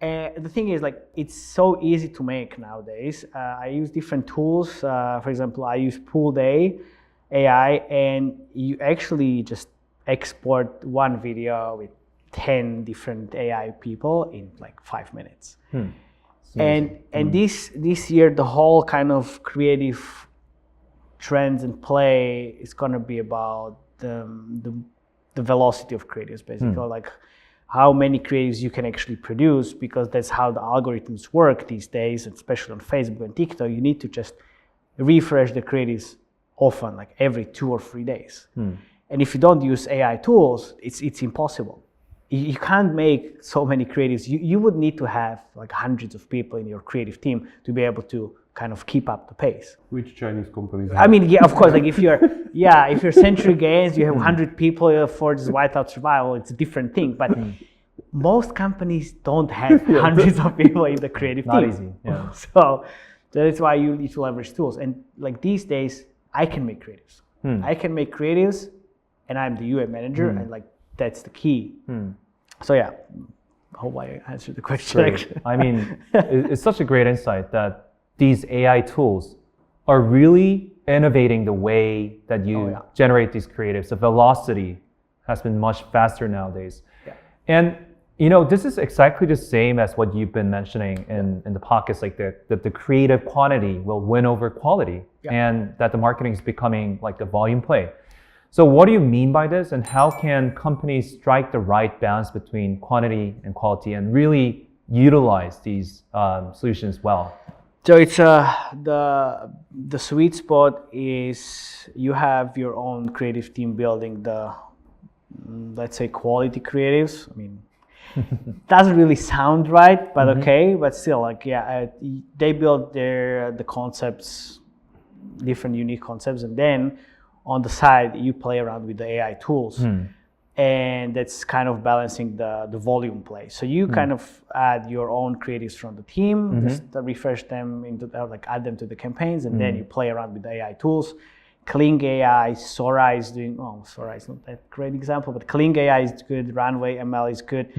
The thing is, like, it's so easy to make nowadays. I use different tools. For example, I use Pooled AI, and you actually just export one video with 10 different AI people in like 5 minutes. And this year, the whole kind of creative trends and play is gonna be about the velocity of creatives, basically, like how many creatives you can actually produce, because that's how the algorithms work these days, especially on Facebook and TikTok. You need to just refresh the creatives often, like every 2 or 3 days. And if you don't use AI tools, it's impossible. You can't make so many creatives. You would need to have like hundreds of people in your creative team to be able to kind of keep up the pace. Which Chinese companies? I mean, yeah, of course. Like if you're Century Games, you have 100 people for this whiteout survival. It's a different thing. But most companies don't have hundreds of people in the creative team. Not easy. Yeah. So that's why you need to leverage tools. And like these days, I can make creatives. I can make creatives, and I'm the UA manager, and like that's the key. So yeah, I hope I answered the question. Actually. I mean, it's such a great insight that these AI tools are really innovating the way that you generate these creatives. The velocity has been much faster nowadays. And this is exactly the same as what you've been mentioning in the pockets, like that the creative quantity will win over quality, and that the marketing is becoming like the volume play. So what do you mean by this, and how can companies strike the right balance between quantity and quality and really utilize these solutions well? So it's the sweet spot is you have your own creative team building the, let's say, quality creatives. I mean, doesn't really sound right, but okay, but still, like, they build the concepts, different unique concepts, and then on the side you play around with the AI tools, and that's kind of balancing the volume play. So you kind of add your own creatives from the team, just refresh them into add them to the campaigns, and then you play around with the AI tools, Kling AI, Sora is doing, Sora is not that great example, but Kling AI is good, Runway ML is good.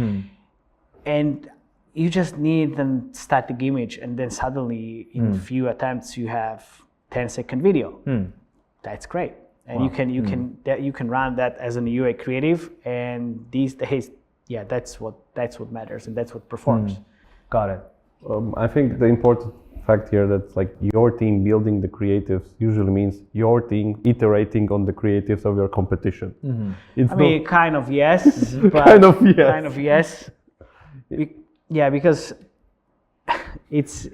And you just need a static image, and then suddenly in a few attempts you have 10-second video. That's great. And you can run that as an UA creative, and these days, that's what matters, and that's what performs. Got it. I think the important fact here that's like your team building the creatives usually means your team iterating on the creatives of your competition. Kind of yes, but kind of yes. Kind of yes. Because it's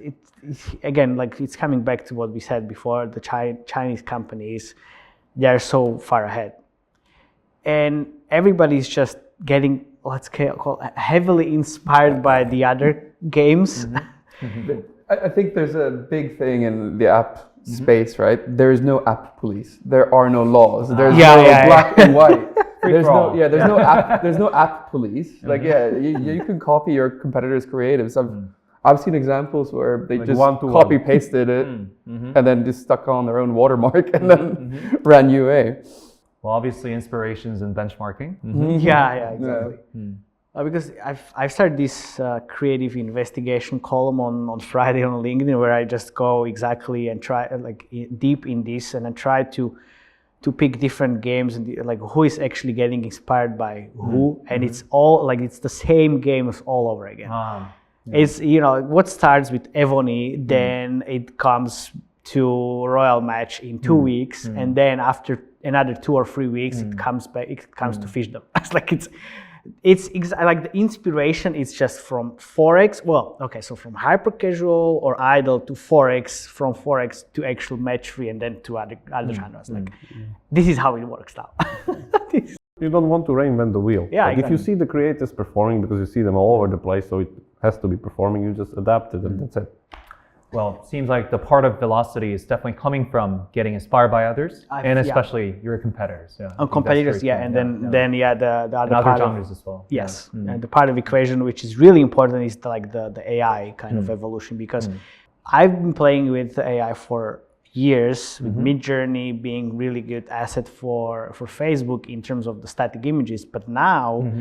again, like, it's coming back to what we said before. The Chinese companies, they're so far ahead, and everybody's just getting, let's call, heavily inspired by the other games. I think there's a big thing in the app space, right? There is no app police. There are no laws. There's no black and white. There's no app police. Like, you can copy your competitors' creatives. I've seen examples where they just copy pasted it and then just stuck on their own watermark and then ran UA. Well, obviously inspirations and benchmarking. Exactly. Because I've started this creative investigation column on Friday on LinkedIn, where I just go exactly and try deep in this, and I try to pick different games and like who is actually getting inspired by who, and it's all like it's the same games all over again. It's what starts with Evony, then it comes to Royal Match in 2 weeks, and then after another 2 or 3 weeks it comes back. It comes to Fishdom. It's like like the inspiration is just from Forex. So from hyper casual or idle to Forex, from Forex to actual match 3, and then to other genres. This is how it works now. You don't want to reinvent the wheel. Exactly. If you see the creators performing, because you see them all over the place, so it has to be performing, you just adapt it, and that's it. Well, it seems like the part of velocity is definitely coming from getting inspired by others, and especially your competitors. Competitors, and then the other other part genres as well. Yes, and the part of the equation which is really important is the AI kind of evolution, because I've been playing with AI for years, with Midjourney being really good asset for Facebook in terms of the static images, but now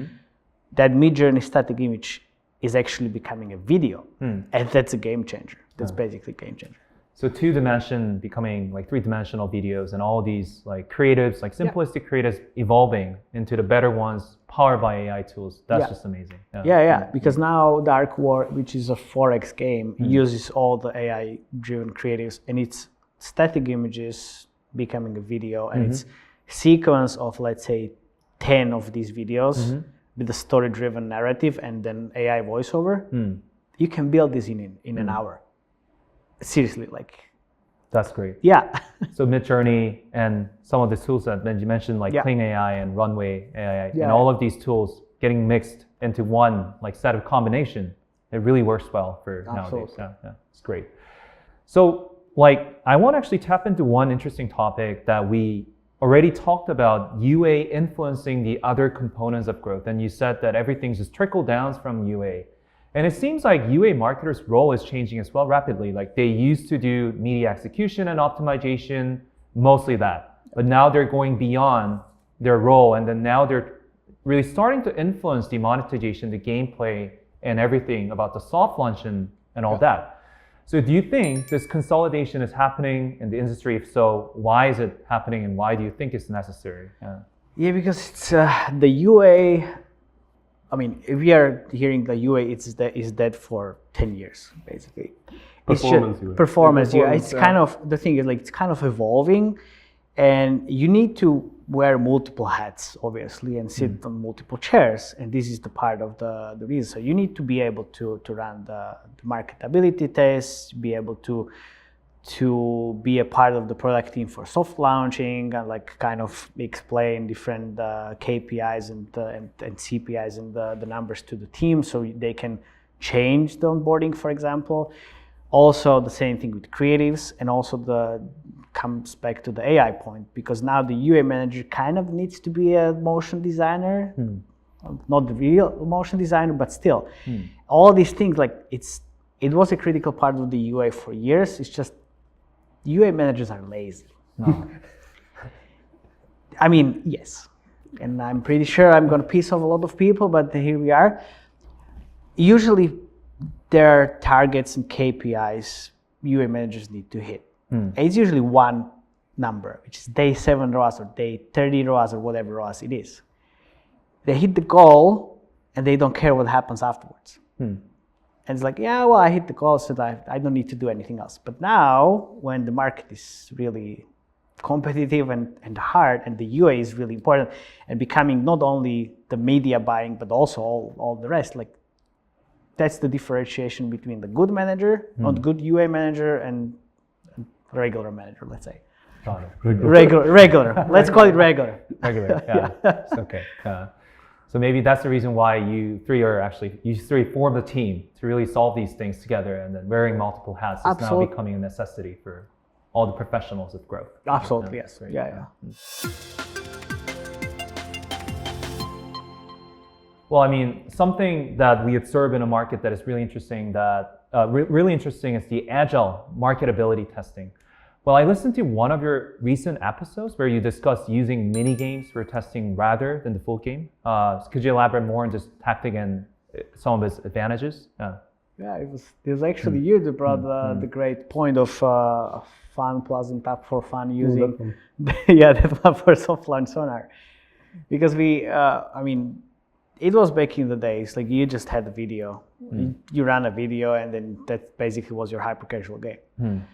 that Midjourney static image is actually becoming a video, and that's a game changer. That's basically a game changer. So 2-dimension becoming like 3-dimensional videos, and all these like creatives, like simplistic creatives evolving into the better ones powered by AI tools. That's just amazing. Because now Dark War, which is a Forex game, uses all the AI-driven creatives, and it's static images becoming a video, and it's sequence of, let's say, 10 of these videos with a story-driven narrative and then AI voiceover. You can build this in an hour. Seriously, that's great. So Midjourney and some of the tools that you mentioned, like Kling AI and Runway AI, and all of these tools getting mixed into one set of combination, it really works well for nowadays. It's great. So I want to actually tap into one interesting topic that we already talked about, UA influencing the other components of growth. And you said that everything's just trickle downs from UA. And it seems like UA marketers' role is changing as well rapidly. Like, they used to do media execution and optimization, mostly that. But now they're going beyond their role, and then now they're really starting to influence the monetization, the gameplay, and everything about the soft launch and all that. So do you think this consolidation is happening in the industry? If so, why is it happening, and why do you think it's necessary? Because it's the UA. I mean, if we are hearing the UA is dead for 10 years, basically. Performance. It's kind of, the thing is, it's kind of evolving, and you need to wear multiple hats, obviously, and sit on multiple chairs. And this is the part of the reason. So you need to be able to run the marketability tests, be able to be a part of the product team for soft launching, and kind of explain different KPIs and CPIs and the numbers to the team, so they can change the onboarding, for example. Also, the same thing with creatives, and also comes back to the AI point, because now the UA manager kind of needs to be a motion designer, not the real motion designer, but still, all these things, it was a critical part of the UA for years. It's just UA managers are lazy. I mean, yes. And I'm pretty sure I'm going to piss off a lot of people, but here we are. Usually, there are targets and KPIs UA managers need to hit. And it's usually one number, which is day 7 ROAS or day 30 ROAS or whatever ROAS it is. They hit the goal and they don't care what happens afterwards. And it's like, yeah, well, I hit the goal, so I don't need to do anything else. But now, when the market is really competitive and hard, and the UA is really important, and becoming not only the media buying, but also all the rest, like that's the differentiation between the good manager, not good UA manager, and regular manager, let's say. Got it. Regular. Let's call it regular. Regular, yeah. It's okay. So maybe that's the reason why you three formed a team to really solve these things together, and then wearing multiple hats is now becoming a necessity for all the professionals of growth. Absolutely, yes. Yeah. Well, I mean, something that we observe in a market that is really interesting is the Agile Marketability testing. Well, I listened to one of your recent episodes where you discussed using mini games for testing rather than the full game. Could you elaborate more on this tactic and some of its advantages? Yeah, it was actually you that brought the great point of fun plus impact for fun using that one for soft launch sonar, because it was back in the days, like you just had a video, you ran a video, and then that basically was your hyper casual game.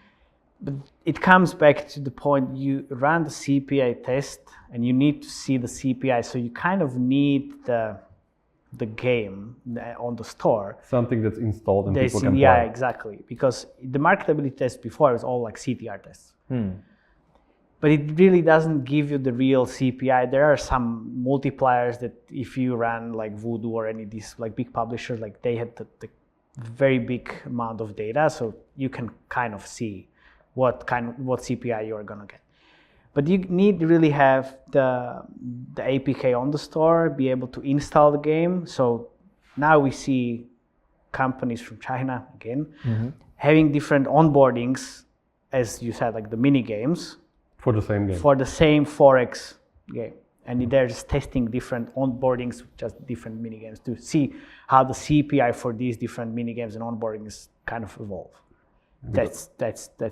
But it comes back to the point, you run the CPI test and you need to see the CPI, so you kind of need the game on the store. Something that's installed and people can play. Yeah, exactly. Because the marketability test before was all like CTR tests. But it really doesn't give you the real CPI. There are some multipliers that if you ran like Voodoo or any of these like big publishers, like they had the very big amount of data, so you can kind of see what CPI you are gonna get. But you need to really have the APK on the store, be able to install the game. So now we see companies from China again having different onboardings, as you said, like the mini games for the same game, for the same Forex game, and they're just testing different onboardings, just different mini games, to see how the CPI for these different mini games and onboardings kind of evolve. That's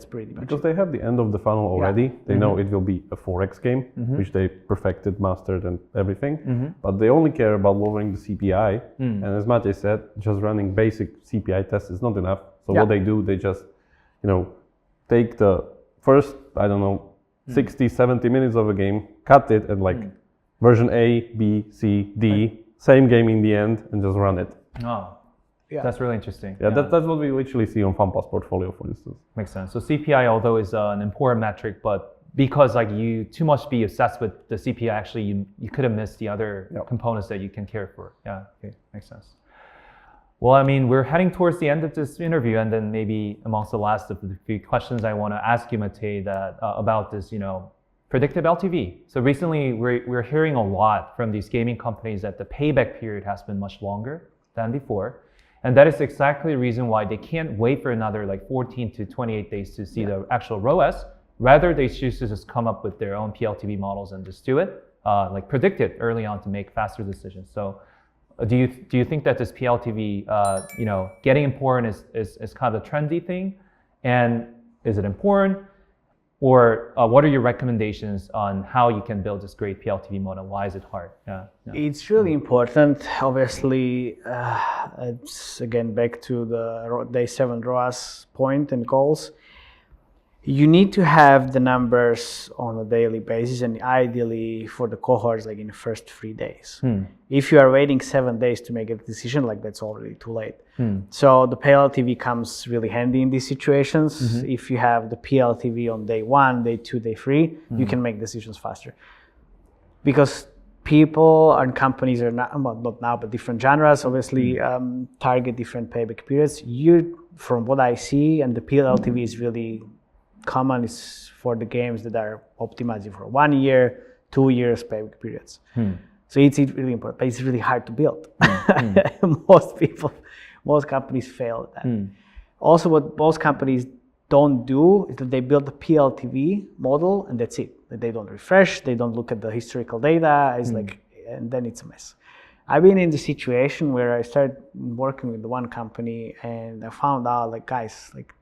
pretty much because they have the end of the funnel already. They know it will be a Forex game, which they perfected, mastered, and everything. But they only care about lowering the CPI. And as Matej said, just running basic CPI tests is not enough. So what they do, they just, take the first, 60, 70 minutes of a game, cut it, and like version A, B, C, D, same game in the end, and just run it. Oh. Yeah. That's really interesting. Yeah, that's what we literally see on FunPlus portfolio, for instance. Makes sense. So CPI, although is an important metric, but because like you too much be obsessed with the CPI, actually you could have missed the other components that you can care for. Yeah, okay, makes sense. Well, I mean, we're heading towards the end of this interview, and then maybe amongst the last of the few questions I want to ask you, Matej, that about this, predictive LTV. So recently, we're hearing a lot from these gaming companies that the payback period has been much longer than before. And that is exactly the reason why they can't wait for another like 14 to 28 days to see the actual ROAS. Rather, they choose to just come up with their own pLTV models and just do it, like predict it early on to make faster decisions. So do you think that this pLTV, getting important is kind of a trendy thing? And is it important? Or what are your recommendations on how you can build this great pLTV model? Why is it hard? Yeah. It's really important. Obviously, it's again back to the day 7 ROAS point and goals. You need to have the numbers on a daily basis, and ideally for the cohorts, like in the first 3 days. If you are waiting 7 days to make a decision, like that's already too late. So the pLTV comes really handy in these situations. If you have the pLTV on day 1, day 2, day 3, you can make decisions faster. Because people and companies are not now, but different genres obviously target different payback periods. From what I see, and the pLTV is really common, is for the games that are optimizing for 1 year, 2 years payback periods. So it's really important, but it's really hard to build. Most companies fail at that. Also, what most companies don't do is that they build the pLTV model and that's it. They don't refresh. They don't look at the historical data. It's like, and then it's a mess. I've been in the situation where I started working with one company, and I found out, like, guys, like,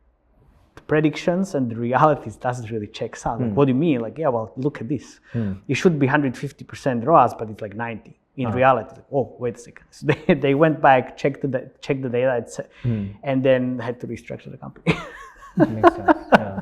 the predictions and the realities doesn't really check out. Like, what do you mean? Like, yeah, well, look at this. It should be 150% ROAS, but it's like 90. In reality, like, oh, wait a second. So they went back, checked the data, and then had to restructure the company. Makes sense. Yeah.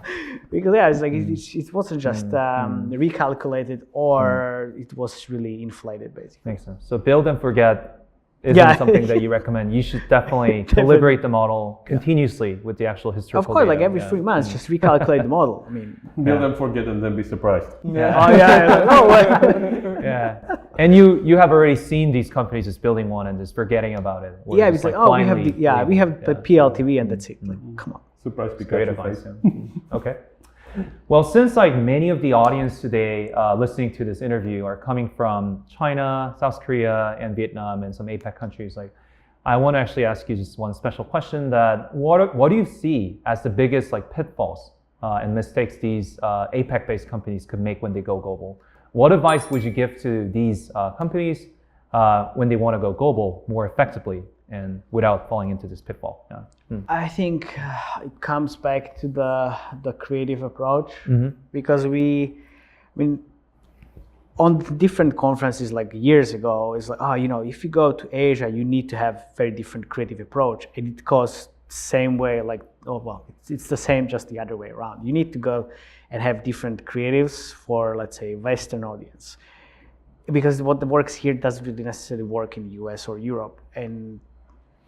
Because it's like it wasn't just recalculated, or it was really inflated, basically. Makes sense. So build and forget isn't something that you recommend. You should definitely calibrate the model continuously with the actual historical Of course, data. like every 3 months, just recalculate the model. I mean, Build and forget and then be surprised. Yeah. oh yeah, oh wait. Yeah. And you have already seen these companies just building one and just forgetting about it. Or Yeah, just, it's like, oh, we have blindly the pLTV, and that's it. Like, come on. Surprise Great Pikachu advice. face. Yeah. Okay. Well, since like many of the audience today listening to this interview are coming from China, South Korea, and Vietnam, and some APAC countries, like I want to actually ask you just one special question: that what do you see as the biggest like pitfalls and mistakes these APAC-based companies could make when they go global? What advice would you give to these companies when they want to go global more effectively and without falling into this pitfall? Yeah. I think it comes back to the creative approach, because on different conferences like years ago, it's like, if you go to Asia, you need to have very different creative approach, and it goes the same way. Like, it's the same, just the other way around. You need to go and have different creatives for, let's say, Western audience, because what works here doesn't really necessarily work in the US or Europe. And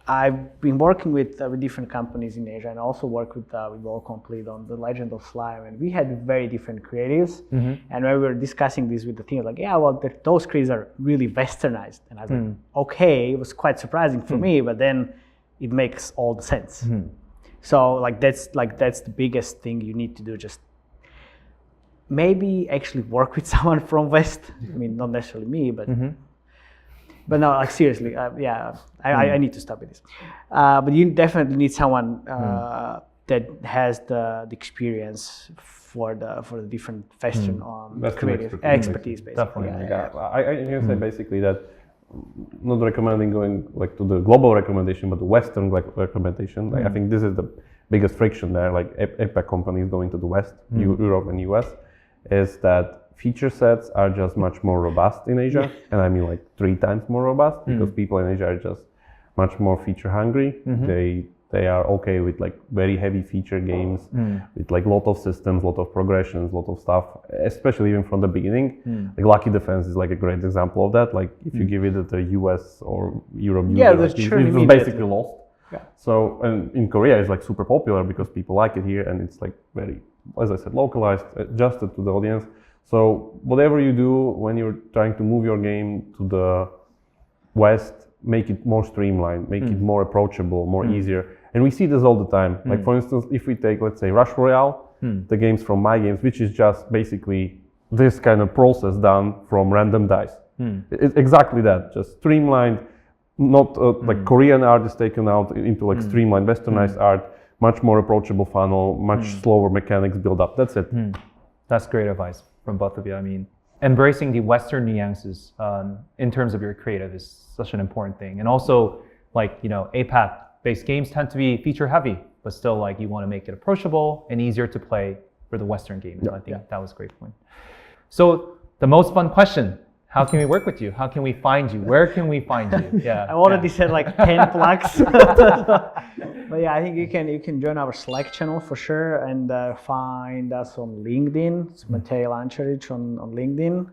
I've been working with different companies in Asia, and also work with All Complete on the Legend of Slime, and we had very different creatives. And when we were discussing this with the team, like, those creatives are really westernized, and I was like, okay, it was quite surprising for me, but then it makes all the sense. So that's the biggest thing you need to do. Just maybe actually work with someone from West. I mean, not necessarily me, but. But no, like seriously, I need to stop with this. But you definitely need someone that has the experience for the different Western creative expertise, basically. Definitely. I can say basically that not recommending going like to the global recommendation, but the Western recommendation. Like, I think this is the biggest friction there. Like APAC companies going to the West, Europe and US, is that feature sets are just much more robust in Asia, and I mean like 3 times more robust, because people in Asia are just much more feature hungry. They are okay with like very heavy feature games with like lot of systems, lot of progressions, lot of stuff, especially even from the beginning. Like Lucky Defense is like a great example of that. Like if you give it to the US or Europe user, it's basically lost. Yeah. So, and in Korea it's like super popular because people like it here, and it's like very, as I said, localized, adjusted to the audience. So whatever you do when you're trying to move your game to the West, make it more streamlined, make it more approachable, more easier. And we see this all the time. Like for instance, if we take, let's say, Rush Royale, the games from My Games, which is just basically this kind of process done from random dice. It's exactly that, just streamlined, not like Korean art is taken out into like streamlined, westernized art, much more approachable funnel, much slower mechanics build up. That's it. That's great advice from both of you. I mean, embracing the Western nuances in terms of your creative is such an important thing. And also, like, APAC-based games tend to be feature heavy, but still, like, you want to make it approachable and easier to play for the Western games. Yeah. I think that was a great point. So the most fun question: how can we work with you? How can we find you? Where can we find you? I already said like 10 plugs. But I think you can join our Slack channel for sure, and find us on LinkedIn. It's Matej Lančarić on LinkedIn,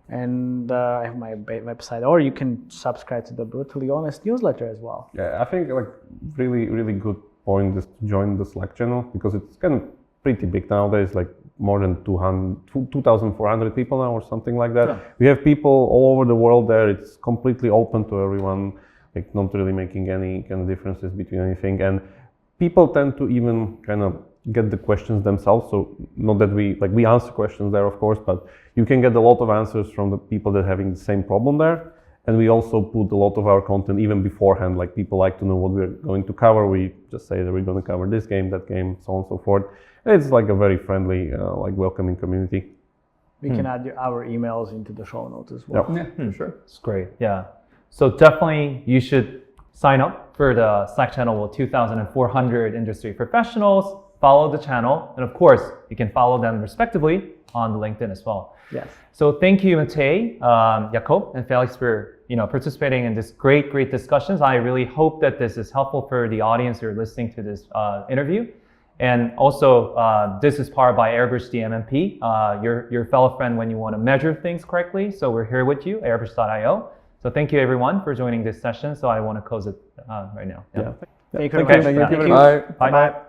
and I have my website, or you can subscribe to the Brutally Honest newsletter as well. Yeah, I think like really good point is to join the Slack channel, because it's kind of pretty big nowadays. Like more than 2,400 people now, or something like that. Yeah. We have people all over the world there. It's completely open to everyone, like not really making any kind of differences between anything. And people tend to even kind of get the questions themselves. So not that we answer questions there, of course, but you can get a lot of answers from the people that are having the same problem there. And we also put a lot of our content even beforehand. Like people like to know what we're going to cover. We just say that we're going to cover this game, that game, so on and so forth. It's like a very friendly, like welcoming community. We can add our emails into the show notes as well. Yeah, for sure. It's great. Yeah. So definitely you should sign up for the Slack channel with 2,400 industry professionals. Follow the channel, and of course, you can follow them respectively on the LinkedIn as well. Yes. So thank you, Matej, Jakob, and Felix for participating in this great discussions. I really hope that this is helpful for the audience who are listening to this interview. And also, this is powered by Airbridge MMP, your fellow friend when you want to measure things correctly. So we're here with you, airbridge.io. So thank you, everyone, for joining this session. So I want to close it right now. Thank you. Okay. Thank you very Thank much. Bye. Bye.